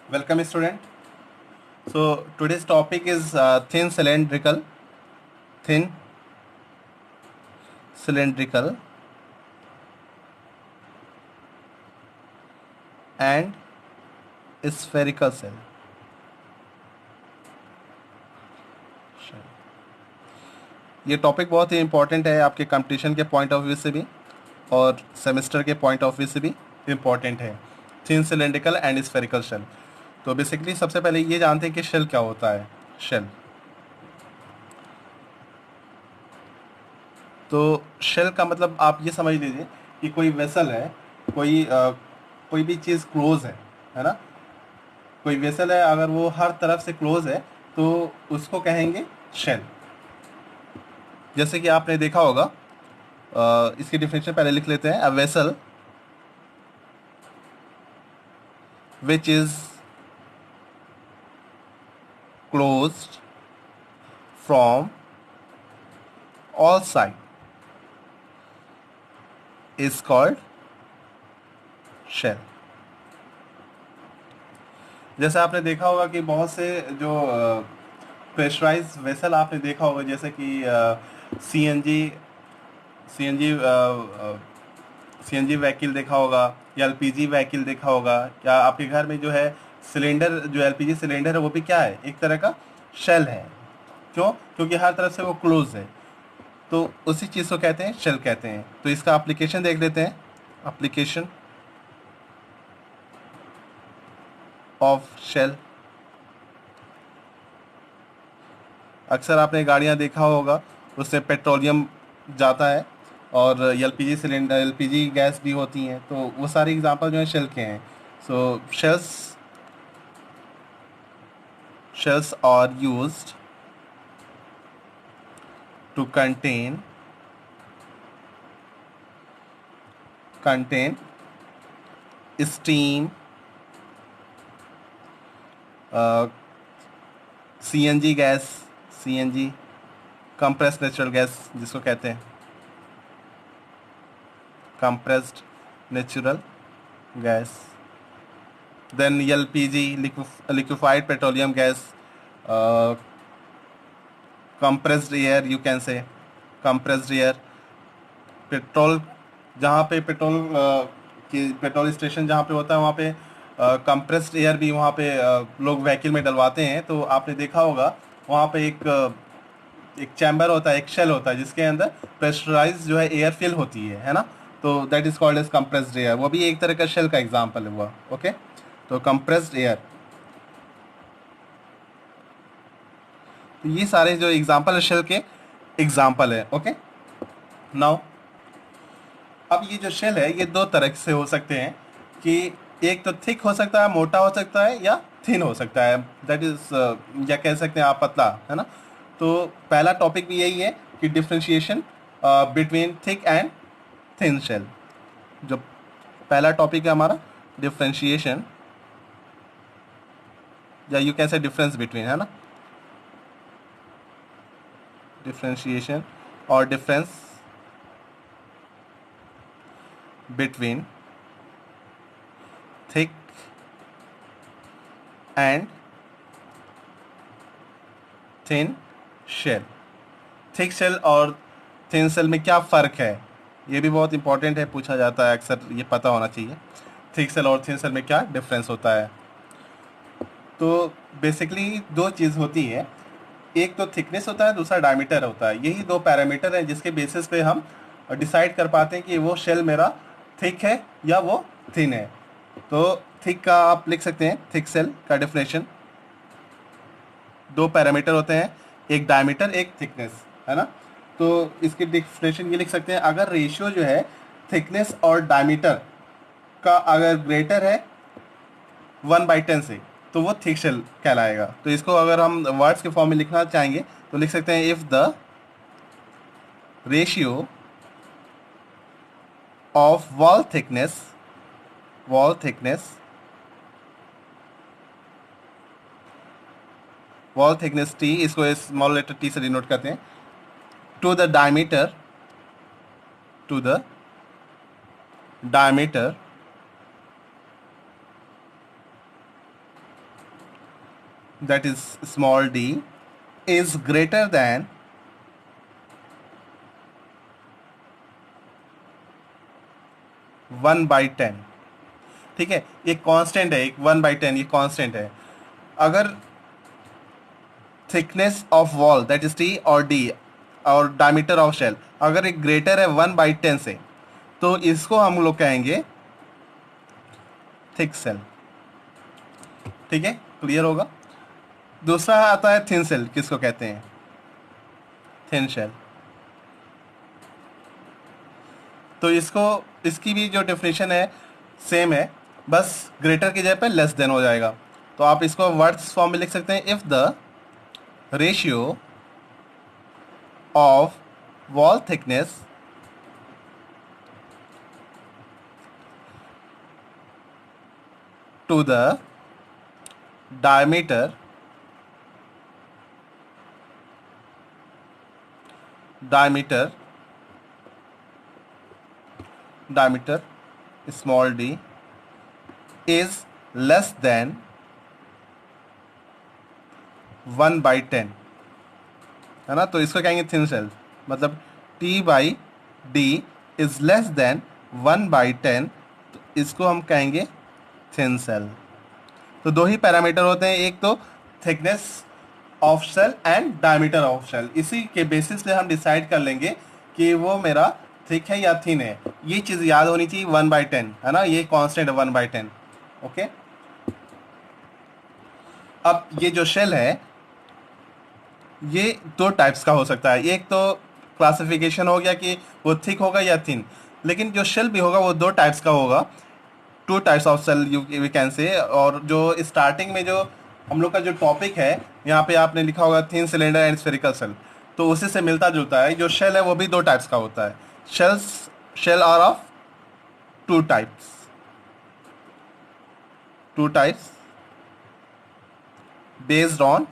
Welcome, student. So today's topic is thin cylindrical, and spherical cell. ये topic बहुत ही important है आपके competition के पॉइंट ऑफ व्यू से भी और सेमेस्टर के पॉइंट ऑफ व्यू से भी इम्पॉर्टेंट है। Thin cylindrical and spherical shell. तो बेसिकली सबसे पहले ये जानते हैं कि शेल क्या होता है। शेल तो शेल का मतलब आप ये समझ लीजिए कि कोई वेसल है, कोई भी चीज़ क्लोज है ना। कोई वेसल है, अगर वो हर तरफ से क्लोज है तो उसको कहेंगे शेल। जैसे कि आपने देखा होगा, इसकी डिफिनेशन पहले लिख लेते हैं। A vessel which is closed from all side is called shell. जैसे आपने देखा होगा कि बहुत से जो प्रेशराइज वेसल आपने देखा होगा, जैसे कि सीएनजी सीएनजी व्हीकल देखा होगा या एलपीजी व्हीकल देखा होगा, या आपके घर में जो है सिलेंडर, जो एलपीजी सिलेंडर है वो भी क्या है, एक तरह का शेल है। क्यों? क्योंकि हर तरफ से वो क्लोज है, तो उसी चीज़ को कहते हैं शेल कहते हैं। तो इसका एप्लीकेशन देख लेते हैं। Application of shell. अक्सर आपने गाड़ियाँ देखा होगा, उससे पेट्रोलियम जाता है और एलपीजी सिलेंडर, एलपीजी गैस भी होती हैं, तो वो सारे एग्जांपल जो हैं शेल के हैं। So shells are used to contain steam, CNG gas, CNG compressed natural gas जिसको कहते हैं, compressed natural gas. Then LPG, liquefied petroleum gas, compressed air, you can say compressed air. Petrol, जहाँ पे petrol station जहाँ पे होता है वहाँ पे कंप्रेस्ड एयर भी वहाँ पे लोग व्हीकल में डलवाते हैं। तो आपने देखा होगा वहाँ पे एक चैम्बर होता है, एक शेल होता है जिसके अंदर प्रेशराइज जो है एयर फिल होती है ना। तो that is called as compressed air. वो भी एक तरह का शेल का एग्जाम्पल हुआ। ओके, तो कंप्रेस्ड एयर। तो ये सारे जो एग्जाम्पल है शेल के एग्जाम्पल है। ओके, नाउ अब ये जो शेल है ये दो तरह से हो सकते हैं कि एक तो थिक हो सकता है, मोटा हो सकता है, या थिन हो सकता है। दैट इज या कह सकते हैं आप पतला, है ना। तो पहला टॉपिक भी यही है कि differentiation between thick and thin shell. जो पहला टॉपिक है हमारा डिफ्रेंशिएशन, या यू कैसे डिफरेंस बिटवीन, है ना, डिफ्रेंशिएशन और difference between thick and thin shell. Thick shell और थिन शेल में क्या फ़र्क है, ये भी बहुत इंपॉर्टेंट है, पूछा जाता है अक्सर, ये पता होना चाहिए थिक शेल और थिन शेल में क्या डिफरेंस होता है। तो बेसिकली दो चीज़ होती है, एक तो थिकनेस होता है, दूसरा डायमीटर होता है। यही दो पैरामीटर हैं जिसके बेसिस पे हम डिसाइड कर पाते हैं कि वो शेल मेरा थिक है या वो थिन है। तो थिक का आप लिख सकते हैं, थिक शेल का डेफिनेशन, दो पैरामीटर होते हैं, एक डायमीटर एक थिकनेस, है ना। तो इसकी डेफिनेशन ये लिख सकते हैं, अगर रेशियो जो है थिकनेस और डायमीटर का अगर ग्रेटर है 1/10 से, तो वो थिक शेल कहलाएगा। तो इसको अगर हम वर्ड्स के फॉर्म में लिखना चाहेंगे तो लिख सकते हैं, if the ratio of wall thickness T, इसको स्मॉल लेटर टी से डिनोट करते हैं, to the diameter that is small d is greater than 1/10। ठीक है, ये कांस्टेंट है, एक 1/10 ये कांस्टेंट है। अगर thickness of wall that is T और डी और डायमीटर ऑफ शेल अगर एक ग्रेटर है 1/10 से, तो इसको हम लोग कहेंगे थिक सेल। ठीक है, क्लियर होगा। दूसरा आता है थिन सेल, किसको कहते हैं? Thin shell. तो इसको, इसकी भी जो डेफिनेशन है सेम है, बस ग्रेटर की जगह पे लेस देन हो जाएगा। तो आप इसको वर्ड्स फॉर्म में लिख सकते हैं, if the ratio of wall thickness to the diameter small d is less than 1/10, है ना। तो इसको कहेंगे थिन सेल, मतलब T/D इज लेस देन 1/10, तो इसको हम कहेंगे थिन सेल। तो दो ही पैरामीटर होते हैं, एक तो thickness of shell and diameter of shell. इसी के बेसिस पे हम डिसाइड कर लेंगे कि वो मेरा थिक है या थिन है। ये चीज़ याद होनी चाहिए, 1/10 है ना, ये कांस्टेंट है 1/10। ओके, अब ये जो शेल है ये दो टाइप्स का हो सकता है। एक तो क्लासिफिकेशन हो गया कि वो थिक होगा या थिन, लेकिन जो शेल भी होगा वो दो टाइप्स का होगा, 2 types of shell you we can say. और जो स्टार्टिंग में जो हम लोग का जो टॉपिक है, यहाँ पे आपने लिखा होगा thin cylinder and spherical shell, तो उसी से मिलता जुलता है। जो शेल है वो भी दो टाइप्स का होता है। Shell are of two types based on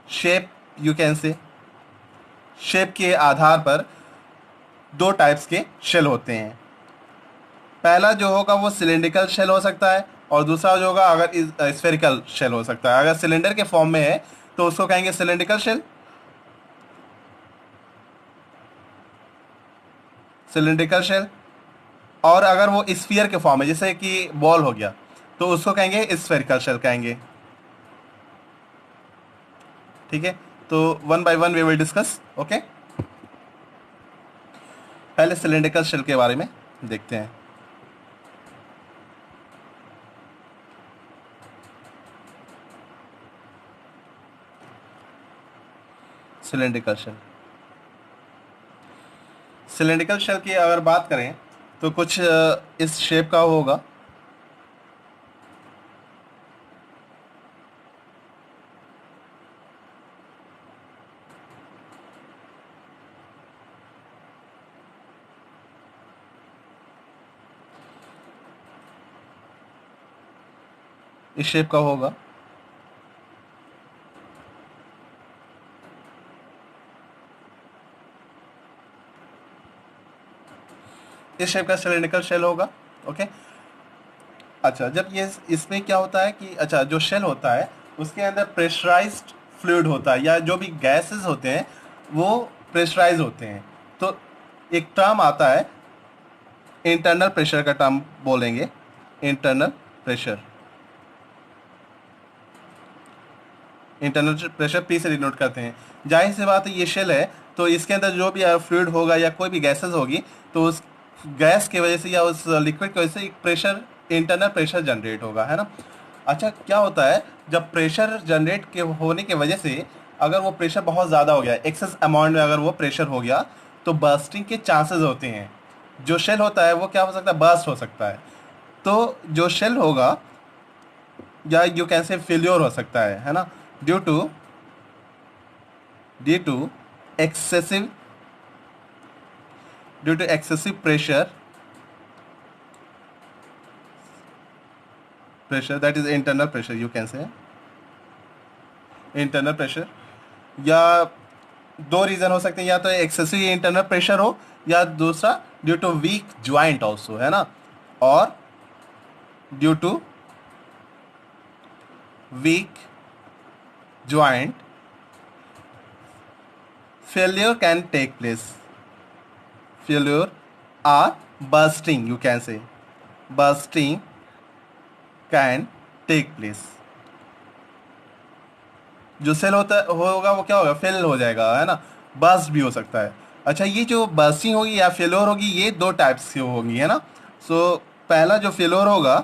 shape, you can say shape के आधार पर दो टाइप्स के शेल होते हैं। पहला जो होगा वो सिलेंड्रिकल शेल हो सकता है, और दूसरा जो होगा अगर स्फेरिकल शेल हो सकता है। अगर सिलेंडर के फॉर्म में है तो उसको कहेंगे सिलेंड्रिकल शेल, और अगर वो स्फीयर के फॉर्म में जैसे कि बॉल हो गया तो उसको कहेंगे स्फेरिकल शेल कहेंगे। ठीक है, तो one by one we will discuss. Okay, पहले सिलेंड्रिकल शेल के बारे में देखते हैं। सिलेंड्रिकल शेल की अगर बात करें तो कुछ इस शेप का होगा। इस शेप का होगा। इस शेप का सिलेंड्रिकल शेल होगा। ओके, अच्छा, जब ये इसमें क्या होता है कि अच्छा जो शेल होता है उसके अंदर प्रेशराइज्ड फ्लूइड होता है, या जो भी गैसेस होते हैं वो प्रेशराइज होते हैं। तो एक टर्म आता है इंटरनल प्रेशर का, टर्म बोलेंगे internal pressure. Internal pressure P से डिनोट करते हैं। जाहिर सी बात है ये शेल है, तो इसके अंदर जो भी फ्लूइड होगा या कोई भी गैसेस होगी, तो उस गैस की वजह से या उस लिक्विड की वजह से एक प्रेशर, इंटरनल प्रेशर जनरेट होगा, है ना। अच्छा, क्या होता है जब प्रेशर जनरेट के होने की वजह से अगर वो प्रेशर बहुत ज़्यादा हो गया, एक्सेस अमाउंट में अगर वो प्रेशर हो गया, तो बर्स्टिंग के चांसेस होते हैं। जो शेल होता है वो क्या हो सकता है, बर्स्ट हो सकता है। तो जो शेल होगा या यू कैन से फेल्योर हो सकता है ना, due to excessive pressure, that is internal pressure, you can say internal pressure। या दो रीज़न हो सकते हैं, या तो एक्सेसिव इंटरनल प्रेशर हो, या दूसरा due to weak joint also, है ना, और due to weak joint failure can take place. Failure or bursting, you can say. Bursting can take place. जो सेल होता होगा वो क्या होगा, फेल हो जाएगा, है ना. बर्स्ट भी हो सकता है. अच्छा, ये जो बर्स्टिंग होगी या फेलोर होगी, ये दो टाइप्स की होगी, है ना. सो पहला जो फेलोर होगा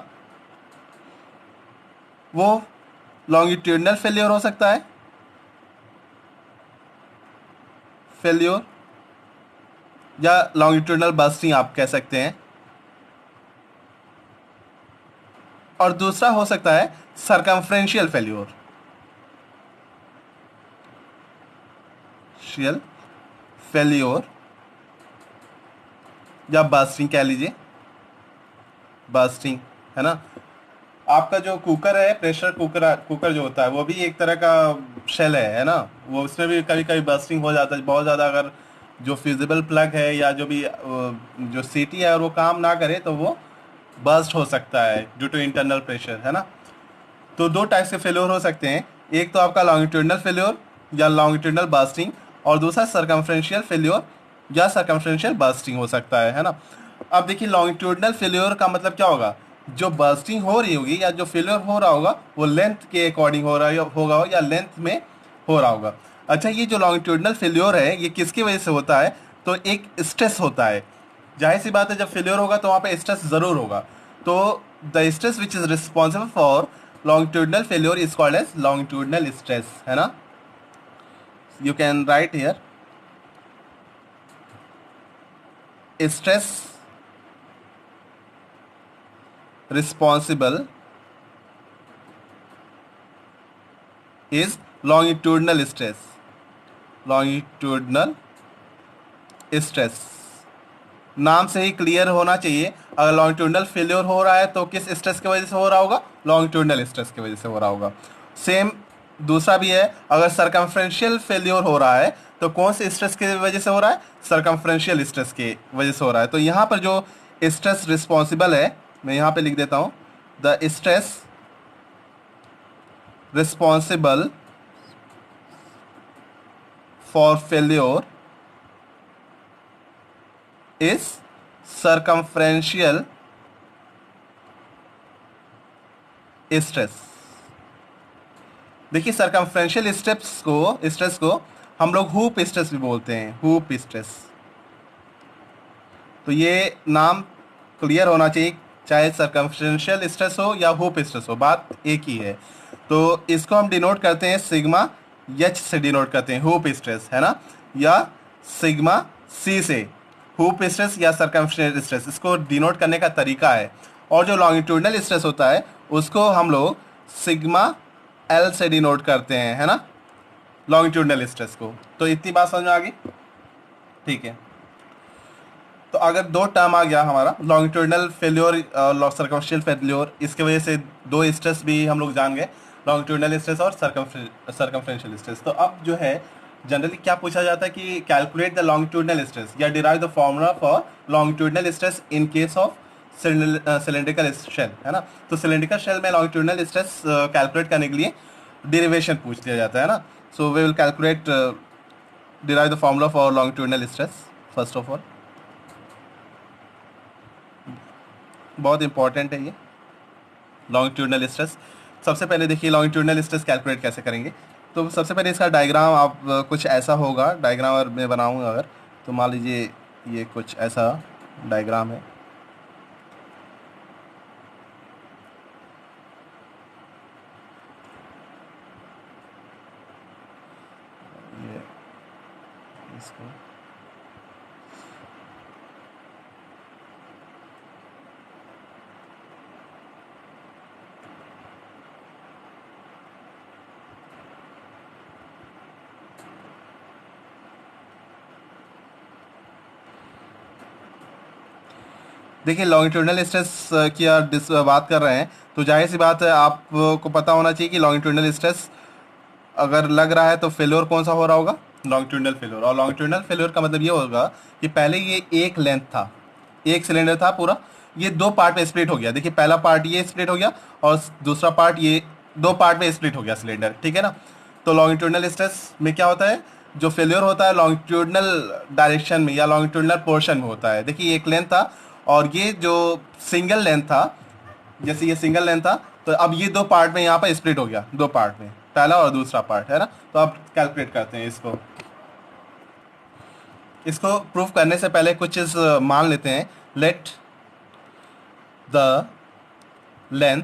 वो लॉन्गिट्यूडनल फेल्योर हो सकता है, फेल्योर, या लॉन्गिट्यूडनल बर्स्टिंग आप कह सकते हैं. और दूसरा हो सकता है सरकमफ्रेंशियल फेल्योर. शियल फेल्योर या बर्स्टिंग कह लीजिए, बर्स्टिंग, है ना. आपका जो कुकर है, प्रेशर कुकर, कुकर जो होता है वो भी एक तरह का शेल है ना. वो उसमें भी कभी कभी बर्स्टिंग हो जाता है बहुत ज़्यादा. अगर जो फ्यूजिबल प्लग है या जो भी जो सीटी है और वो काम ना करे तो वो बर्स्ट हो सकता है ड्यू टू इंटरनल प्रेशर, है ना. तो दो टाइप के फेल्योर हो सकते हैं. एक तो आपका लॉन्गिट्यूडनल फेल्योर या लॉन्गिट्यूडनल बर्स्टिंग, और दूसरा सर्कमफ्रेंशियल फेल्योर या सर्कमफ्रेंशियल बर्स्टिंग हो सकता है ना. अब देखिए, लॉन्गिट्यूडनल फेल्योर का मतलब क्या होगा, जो बर्स्टिंग हो रही होगी या जो फेल्योर हो रहा होगा वो लेंथ के अकॉर्डिंग हो रहा होगा या लेंथ में हो रहा होगा. अच्छा, ये जो लॉन्गिट्यूडनल फेल्योर है ये किसकी वजह से होता है, तो एक स्ट्रेस होता है. जाहिर सी बात है, जब फेल्योर होगा तो वहाँ पे स्ट्रेस ज़रूर होगा. तो the stress which is responsible for longitudinal failure is called as longitudinal stress, है ना. You can write here stress responsible is longitudinal stress. Longitudinal stress नाम से ही क्लियर होना चाहिए. अगर लॉन्गिट्यूडनल फेल्योर हो रहा है तो किस स्ट्रेस की वजह से हो रहा होगा, लॉन्गिट्यूडनल स्ट्रेस की वजह से हो रहा होगा. सेम दूसरा भी है, अगर सर्कमफ्रेंशियल फेल्योर हो रहा है तो कौन से स्ट्रेस की वजह से हो रहा है, सर्कमफ्रेंशियल स्ट्रेस की वजह से हो रहा है. तो यहाँ पर जो स्ट्रेस रिस्पॉन्सिबल है, मैं यहाँ पे लिख देता हूँ, the stress responsible for failure is circumferential stress. देखिए, सर्कमफ्रेंशियल स्ट्रेस को हम लोग हुप स्ट्रेस भी बोलते हैं, हुप स्ट्रेस. तो ये नाम क्लियर होना चाहिए, चाहे सर्कमफ्रेंशियल स्ट्रेस हो या हुप स्ट्रेस हो, बात एक ही है. तो इसको हम डिनोट करते हैं सिग्मा एच से डिनोट करते हैं, हुप स्ट्रेस, है ना, या सिग्मा सी से. हुप स्ट्रेस या सर्कमफ्रेंशियल स्ट्रेस, इसको डिनोट करने का तरीका है. और जो लॉन्गिट्यूडनल स्ट्रेस होता है उसको हम लोग सिग्मा एल से डिनोट करते हैं, है ना, लॉन्गिट्यूडनल स्ट्रेस को. तो इतनी बात समझ में आ गई, ठीक है. तो अगर दो टर्म आ गया हमारा, लॉन्गिट्यूडनल फेल्योर और सर्कमफ्रेंशियल फेल्योर, इसके वजह से दो स्ट्रेस भी हम लोग जान गए, लॉन्गिट्यूडनल स्ट्रेस और सर्कमफ्रेंशियल स्ट्रेस. तो अब जो है जनरली क्या पूछा जाता है कि कैलकुलेट द लॉन्गिट्यूडनल स्ट्रेस या derive the formula for longitudinal stress in case of cylindrical shell, है ना. तो सिलेंड्रिकल शेल में लॉन्गिट्यूडनल स्ट्रेस कैलकुलेट करने के लिए डेरिवेशन पूछ लिया जाता है ना. So we will calculate, derive the formula for longitudinal stress. First of all, बहुत इंपॉर्टेंट है ये लॉन्गिट्यूडनल स्ट्रेस. सबसे पहले देखिए लॉन्गिट्यूडनल स्ट्रेस कैलकुलेट कैसे करेंगे. तो सबसे पहले इसका डायग्राम आप कुछ ऐसा होगा, डायग्राम अगर मैं बनाऊँगा अगर, तो मान लीजिए ये कुछ ऐसा डायग्राम है. ये इसको देखिए, लॉन्गिट्यूडनल स्ट्रेस की बात कर रहे हैं तो जाहिर सी बात है आपको पता होना चाहिए कि लॉन्गिट्यूडनल स्ट्रेस अगर लग रहा है तो फेल्योर कौन सा हो रहा होगा, लॉन्गिट्यूडनल फेल्योर. और लॉन्गिट्यूडनल फेल्योर का मतलब ये होगा कि पहले ये एक लेंथ था, एक सिलेंडर था पूरा, ये दो पार्ट में स्प्लिट हो गया. देखिए, पहला पार्ट ये स्प्लिट हो गया और दूसरा पार्ट ये, दो पार्ट में स्प्लिट हो गया सिलेंडर, ठीक है ना. तो लॉन्गिट्यूडनल स्ट्रेस में क्या होता है, जो फेल्योर होता है लॉन्गिट्यूडनल डायरेक्शन में या लॉन्गिट्यूडनल पोर्शन में होता है। देखिए एक लेंथ था और ये जो सिंगल लेंथ था, जैसे ये सिंगल लेंथ था, तो अब ये दो पार्ट में यहाँ पर स्प्लिट हो गया, दो पार्ट में, पहला और दूसरा पार्ट, है ना। तो अब कैलकुलेट करते हैं इसको। इसको प्रूफ करने से पहले कुछ चीज़ मान लेते हैं। Let the length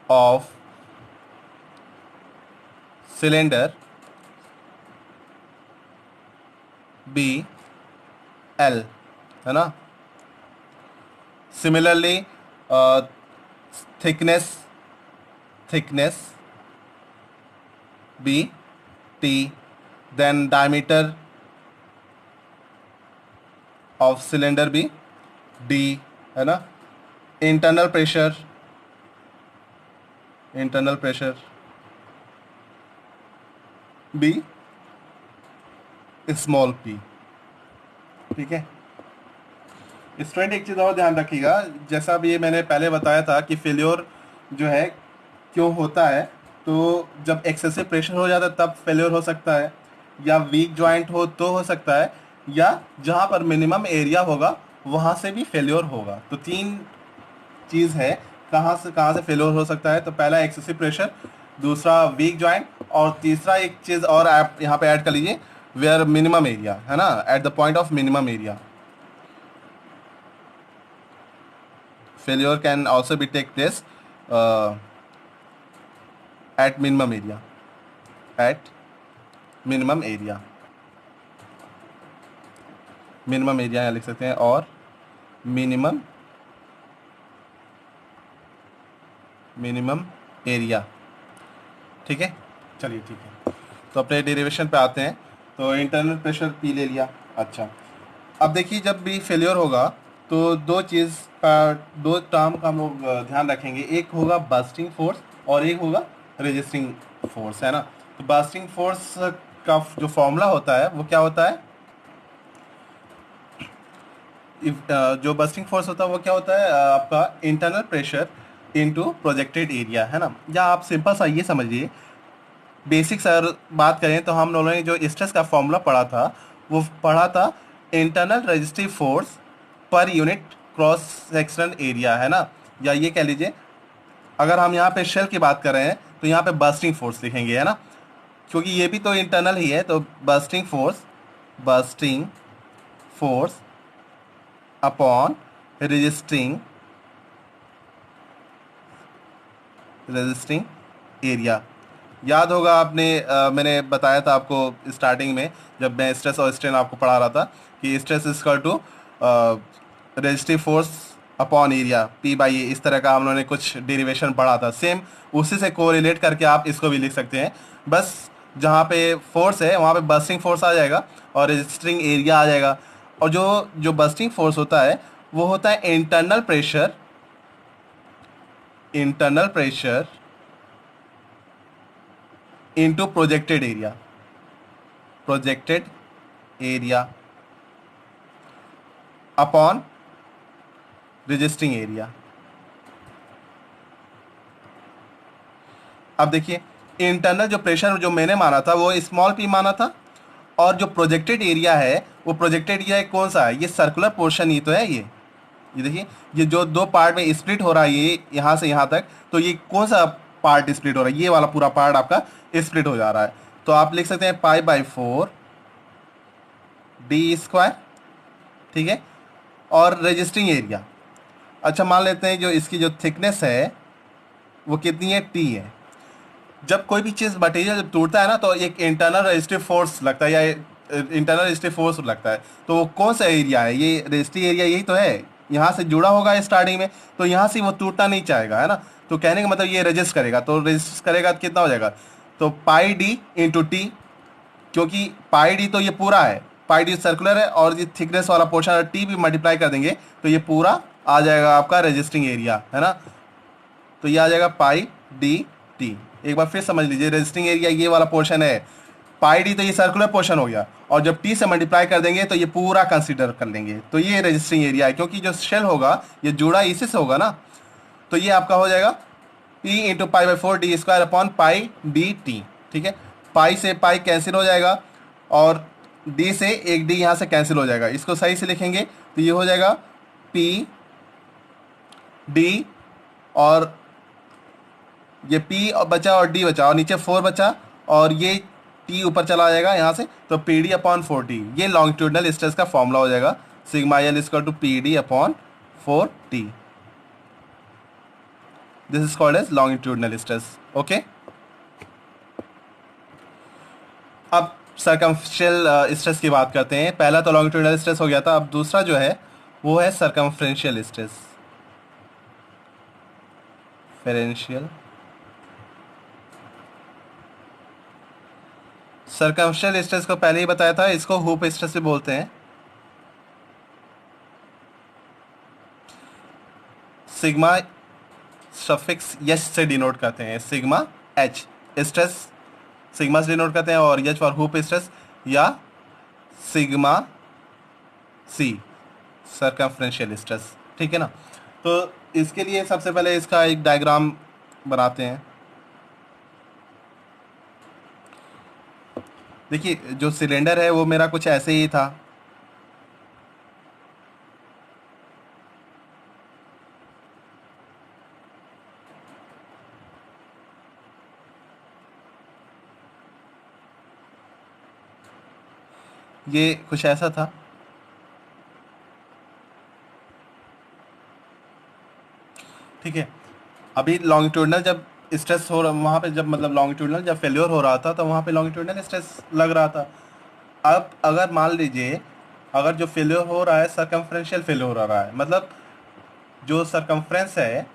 of cylinder be L, है ना। Similarly thickness be T, then diameter of cylinder be D, है ना। Internal pressure be small P, ठीक है। स्टूडेंट एक चीज़ और ध्यान रखिएगा, जैसा भी मैंने पहले बताया था कि फेल्योर जो है क्यों होता है, तो जब एक्सेसिव प्रेशर हो जाता है तब फेल्योर हो सकता है, या वीक जॉइंट हो तो हो सकता है, या जहाँ पर मिनिमम एरिया होगा वहाँ से भी फेल्योर होगा। तो तीन चीज़ है कहाँ से फेल्योर हो सकता है। तो पहला एक्सेसिव प्रेशर, दूसरा वीक जॉइंट, और तीसरा एक चीज़ और आप यहाँ पे ऐड कर लीजिए, वेयर मिनिमम एरिया, है ना, at the point of minimum area failure can also be take place at minimum area, at minimum area, minimum area यहाँ लिख सकते हैं, और मिनिमम एरिया, ठीक है। चलिए ठीक है, तो अपने डेरिवेशन पे आते हैं। तो इंटरनल प्रेशर पी ले लिया। अच्छा, अब देखिए जब भी फेलियर होगा तो दो टर्म का हम लोग ध्यान रखेंगे, एक होगा बर्स्टिंग फोर्स और एक होगा रजिस्टिंग फोर्स, है ना। तो बर्स्टिंग फोर्स का जो फॉर्मूला होता है वो क्या होता है, जो बर्स्टिंग फोर्स होता है वो क्या होता है, आपका internal pressure into projected area, है ना। या आप सिंपल सा ये समझिए, बेसिक सर बात करें तो हम लोगों ने जो स्ट्रेस का फॉर्मूला पढ़ा था वो पढ़ा था internal resistive force per unit cross section area, है ना। या ये कह लीजिए, अगर हम यहाँ पे शेल की बात कर रहे हैं तो यहाँ पे बर्स्टिंग फोर्स लिखेंगे, है ना, क्योंकि ये भी तो इंटरनल ही है। तो bursting force upon resisting area. याद होगा आपने मैंने बताया था आपको स्टार्टिंग में जब मैं स्ट्रेस और स्ट्रेन आपको पढ़ा रहा था कि stress is equal to resistive force upon area P by A, इस तरह का हम लोगों ने कुछ डेरिवेशन पढ़ा था। सेम उसी से कोरिलेट करके आप इसको भी लिख सकते हैं, बस जहाँ पे फोर्स है वहाँ पे बर्स्टिंग फोर्स आ जाएगा और रेजिस्टिंग एरिया आ जाएगा। और जो बर्स्टिंग फोर्स होता है वो होता है internal pressure into projected area upon resisting area. अब देखिए, इंटरनल जो प्रेशर जो मैंने माना था वो स्मॉल पी माना था, और जो प्रोजेक्टेड एरिया है वो प्रोजेक्टेड एरिया कौन सा है, ये सर्कुलर पोर्शन ही तो है। ये देखिए, ये जो दो पार्ट में स्प्लिट हो रहा है, ये यहाँ से यहाँ तक, तो ये कौन सा पार्ट स्प्लिट हो रहा है, ये वाला पूरा पार्ट आपका स्प्लिट हो जा रहा है। तो आप लिख सकते हैं पाई बाई 4 डी स्क्वायर, ठीक है। और रजिस्टिंग एरिया, अच्छा मान लेते हैं जो इसकी जो थिकनेस है वो कितनी है, टी है। जब कोई भी चीज़ मटेरियल जब टूटता है ना तो एक इंटरनल रेजिस्टिव फोर्स लगता है, या इंटरनल रेजिस्टिव फोर्स लगता है। तो वो कौन सा एरिया है, ये रेजिस्टिव एरिया यही तो है, यहाँ से जुड़ा होगा स्टार्टिंग में, तो यहाँ से वो टूटना नहीं चाहेगा, है ना। तो कहने का मतलब ये रेजिस्ट करेगा, तो रेजिस्ट करेगा तो कितना हो जाएगा, तो पाई डी इंटू टी, क्योंकि पाई डी तो ये पूरा है, पाई डी सर्कुलर है, और ये थिकनेस वाला पोर्शन टी भी मल्टीप्लाई कर देंगे तो ये पूरा आ जाएगा आपका रेजिस्टिंग एरिया, है ना। तो ये आ जाएगा पाई डी टी। एक बार फिर समझ लीजिए, रेजिस्टिंग एरिया ये वाला पोर्शन है, पाई डी तो ये सर्कुलर पोर्शन हो गया, और जब टी से मल्टीप्लाई कर देंगे तो ये पूरा कंसीडर कर लेंगे, तो ये रेजिस्टिंग एरिया है, क्योंकि जो शेल होगा ये जुड़ा इसी से होगा ना। तो ये आपका हो जाएगा P into pi by 4 D square upon pi D T. ठीक है, पाई से पाई कैंसिल हो जाएगा और डी से एक डी यहाँ से कैंसिल हो जाएगा। इसको सही से लिखेंगे तो ये हो जाएगा P डी, और ये P बचा और D बचा और नीचे 4 बचा, और ये T ऊपर चला जाएगा यहाँ से, तो पी डी अपॉन 4T ये लॉन्गिट्यूडनल स्ट्रेस का फॉर्मूला हो जाएगा। Sigma L equal to P D upon 4T। This is called as longitudinal stress. Okay, अब सर्कमफरेंशियल स्ट्रेस की बात करते हैं। पहला तो लॉन्गिट्यूडनल स्ट्रेस हो गया था, अब दूसरा जो है वो है सर्कमफरेंशियल स्ट्रेस। फेरेंशियल सर्कमफरेंशियल स्ट्रेस को पहले ही बताया था, इसको हुप स्ट्रेस भी बोलते हैं। सिग्मा सफिक्स एच से डिनोट करते हैं, सिग्मा एच स्ट्रेस सिग्मा से डिनोट करते हैं, और एच फॉर हुप स्ट्रेस, या सिग्मा सी सर्कमफरेंशियल स्ट्रेस। ठीक है ना, तो इसके लिए सबसे पहले इसका एक डायग्राम बनाते हैं। देखिए, जो सिलेंडर है वो मेरा कुछ ऐसे ही था। ये कुछ ऐसा था। ठीक है, अभी लॉन्गिट्यूडनल जब स्ट्रेस हो रहा, वहाँ पे जब मतलब लॉन्गिट्यूडनल जब फेल्योर हो रहा था तो वहाँ पे लॉन्गिट्यूडनल स्ट्रेस लग रहा था। अब अगर मान लीजिए, अगर जो फेल्योर हो रहा है सर्कमफ्रेंशियल फेल्योर हो रहा है, मतलब जो सर्कमफ्रेंस है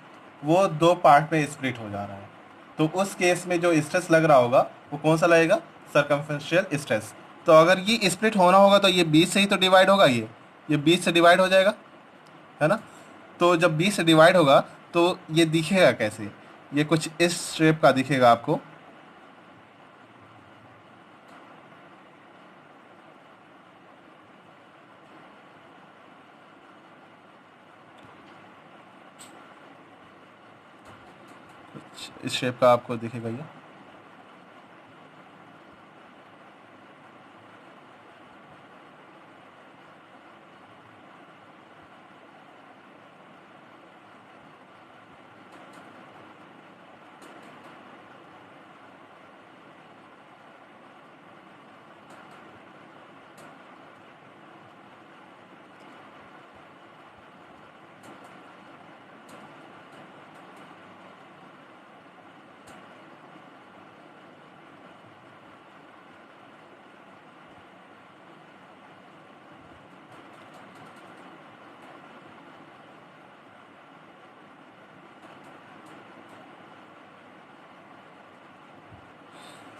वो दो पार्ट में स्प्लिट हो जा रहा है, तो उस केस में जो स्ट्रेस लग रहा होगा वो कौन सा लगेगा? Circumferential stress. तो अगर ये स्प्लिट होना होगा तो ये 20 से ही तो डिवाइड होगा, ये 20 से डिवाइड हो जाएगा, है ना। तो जब 20 से डिवाइड होगा तो ये दिखेगा कैसे? ये कुछ इस शेप का दिखेगा आपको। कुछ इस शेप का आपको दिखेगा ये।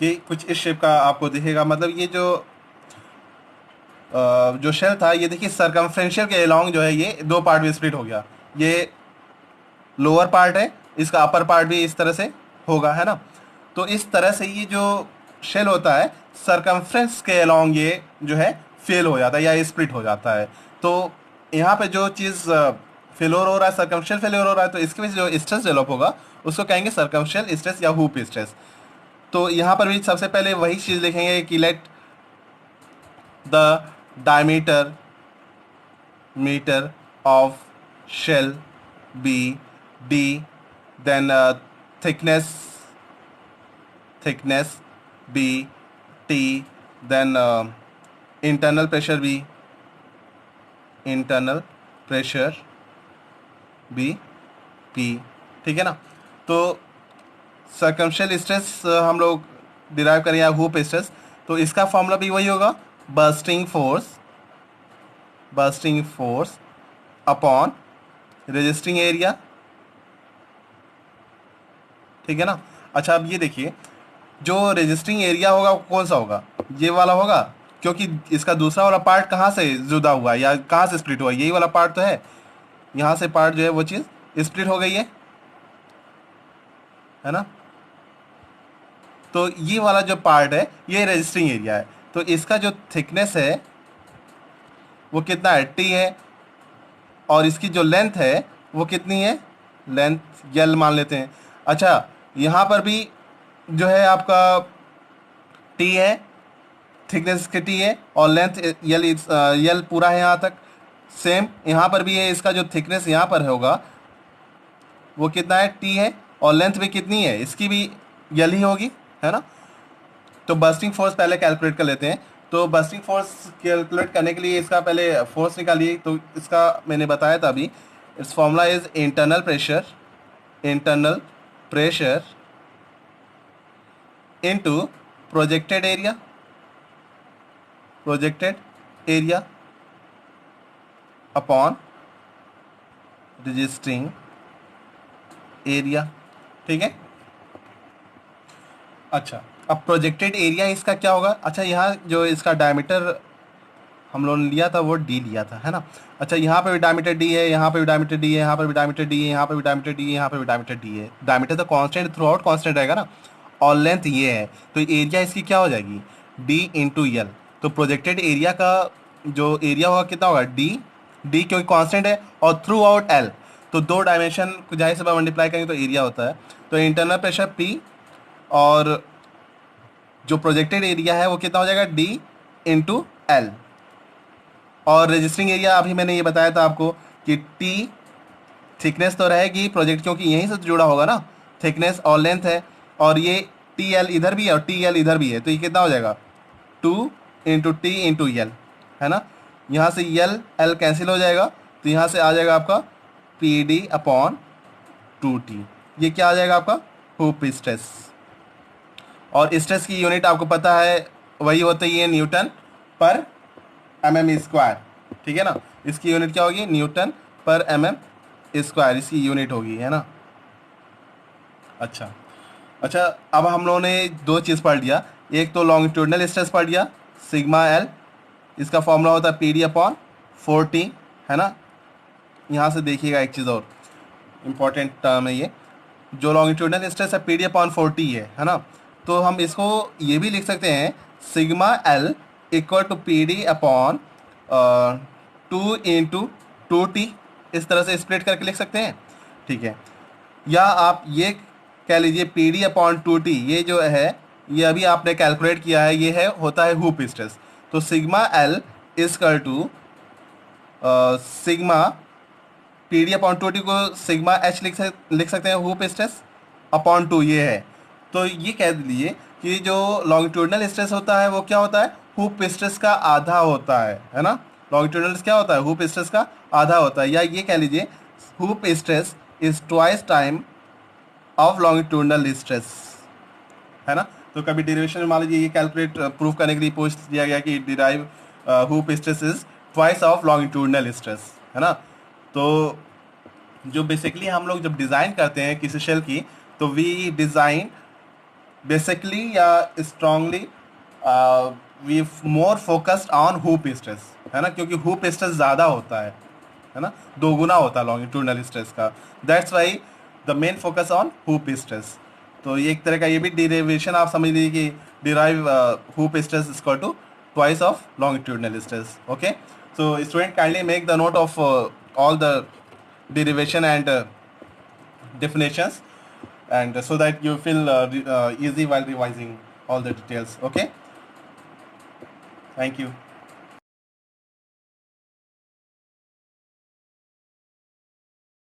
ये कुछ इस शेप का आपको दिखेगा, मतलब ये जो शेल था, ये देखिए सर्कमफ्रेंशियल के अलोंग जो है ये दो पार्ट में स्प्लिट हो गया। ये लोअर पार्ट है, इसका अपर पार्ट भी इस तरह से होगा, है ना। तो इस तरह से ये जो शेल होता है सर्कमफ्रेंस के अलोंग ये जो है फेल हो जाता है या स्प्लिट हो जाता है। तो यहाँ पे जो चीज़ फेलोर हो रहा है, सर्कमशियल फेलियर हो रहा है, तो इसके वजह से जो स्ट्रेस डेवलप होगा उसको कहेंगे सर्कमशियल स्ट्रेस या हुप स्ट्रेस। तो यहाँ पर भी सबसे पहले वही चीज़ लिखेंगे कि let the diameter meter of shell be D, then thickness be T, then internal pressure be P. ठीक है ना। तो सर्कमशियल स्ट्रेस हम लोग डिराइव करें या हुप स्ट्रेस, तो इसका फॉर्मूला भी वही होगा, bursting force upon resisting area. ठीक है ना। अच्छा, अब ये देखिए, जो रेजिस्टिंग एरिया होगा वो कौन सा होगा? ये वाला होगा, क्योंकि इसका दूसरा वाला पार्ट कहाँ से जुदा हुआ है या कहाँ से स्प्लिट हुआ है? यही वाला पार्ट तो है। यहाँ से पार्ट जो है वो चीज़ स्प्लिट हो गई है ना। तो ये वाला जो पार्ट है ये रेजिस्टिंग एरिया है, तो इसका जो थिकनेस है वो कितना है? टी है, और इसकी जो लेंथ है वो कितनी है? लेंथ यल मान लेते हैं। अच्छा, यहाँ पर भी जो है आपका टी है, थिकनेस के टी है, और लेंथ यल, यल पूरा है यहाँ तक। सेम यहाँ पर भी है, इसका जो थिकनेस यहाँ पर होगा वो कितना है, टी है, और लेंथ भी कितनी है इसकी भी यल ही होगी, है ना। तो बस्टिंग फोर्स पहले कैलकुलेट कर लेते हैं। तो बस्टिंग फोर्स कैलकुलेट करने के लिए इसका पहले फोर्स निकालिए। तो इसका मैंने बताया था अभी, it's formula is internal pressure into projected area, upon resisting area. ठीक है। अच्छा, अब प्रोजेक्टेड एरिया इसका क्या होगा। अच्छा, यहाँ जो इसका डायमीटर हम लोगों ने लिया था वो डी लिया था, है ना। अच्छा, यहाँ पे भी डायमीटर डी है, यहाँ पे भी डायमीटर डी है, यहाँ पे भी डायमीटर डी है, यहाँ पे भी डायमीटर डी है, यहाँ पे भी डायमीटर डी है। डायमीटर तो कांस्टेंट थ्रू आउट कांस्टेंट रहेगा ना, और लेंथ ये है, तो एरिया इसकी क्या हो जाएगी, डी इंटू यल। तो प्रोजेक्टेड एरिया का जो एरिया होगा कितना होगा, डी, डी क्योंकि कांस्टेंट है, और थ्रू आउट एल, तो दो डायमेंशन को जाहिर से मल्टीप्लाई करेंगे तो एरिया होता है। तो इंटरनल प्रेशर पी, और जो प्रोजेक्टेड एरिया है वो कितना हो जाएगा, डी इंटू एल। और रजिस्टरिंग एरिया अभी मैंने ये बताया था आपको कि टी, थिकनेस तो रहेगी प्रोजेक्ट क्योंकि यहीं से जुड़ा होगा ना, थिकनेस और लेंथ है, और ये टी एल इधर भी है और टी एल इधर भी है, तो ये कितना हो जाएगा, two into T into L, है ना। यहाँ से यल एल कैंसिल हो जाएगा, तो यहाँ से आ जाएगा आपका P D upon two T. ये क्या आ जाएगा आपका, हुप स्ट्रेस। और स्ट्रेस की यूनिट आपको पता है वही होती है न्यूटन पर mm स्क्वायर। ठीक है ना, इसकी यूनिट क्या होगी, न्यूटन पर mm स्क्वायर इसकी यूनिट होगी, है ना। अच्छा, अच्छा, अब हम लोगों ने दो चीज़ पढ़ लिया। एक तो लॉन्गिट्यूडनल स्ट्रेस पढ़ लिया, सिग्मा एल, इसका फॉर्मूला होता है पी डी अपॉन 4t, है ना। यहाँ से देखिएगा एक चीज़ और इम्पॉर्टेंट टर्म है ये, जो लॉन्गिट्यूडनल स्ट्रेस है पी डी अपॉन 4t है ना। तो हम इसको ये भी लिख सकते हैं, sigma L equal to P D upon 2 into 2t, इस तरह से स्प्लिट करके लिख सकते हैं। ठीक है, या आप ये कह लीजिए पी डी अपॉन 2t, ये जो है ये अभी आपने कैलकुलेट किया है, ये है होता है हुप स्ट्रेस। तो sigma L equal to sigma P D upon 2t को सिग्मा एच लिख सकते हैं, हुप स्ट्रेस अपॉन 2 ये है। तो ये कह लीजिए कि जो लॉन्गिट्यूडनल स्ट्रेस होता है वो क्या होता है, हुप स्ट्रेस का आधा होता है ना। लॉन्गिट्यूडनल क्या होता है, हुप स्ट्रेस का आधा होता है, या ये कह लीजिए hoop stress is twice time of longitudinal stress, है ना। तो कभी डेरिवेशन में मान लीजिए ये कैलकुलेट प्रूफ करने के लिए पूछ दिया गया कि derive hoop stress is twice of longitudinal stress, है ना। तो जो बेसिकली हम लोग जब डिज़ाइन करते हैं किसी शेल की, तो वी डिज़ाइन बेसिकली या strongly we more focused on hoop stress, है ना, क्योंकि हुप स्ट्रेस ज़्यादा होता है ना, दो गुना होता है लॉन्गिट्यूडनल स्ट्रेस का। That's why the main focus on hoop stress. तो ये एक तरह का ये भी डिरेवेशन आप समझ लीजिए कि derive hoop stress equal to twice of longitudinal stress. Okay, so student kindly make the note of all the derivation and definitions, and so that you feel easy while revising all the details. Okay, thank you.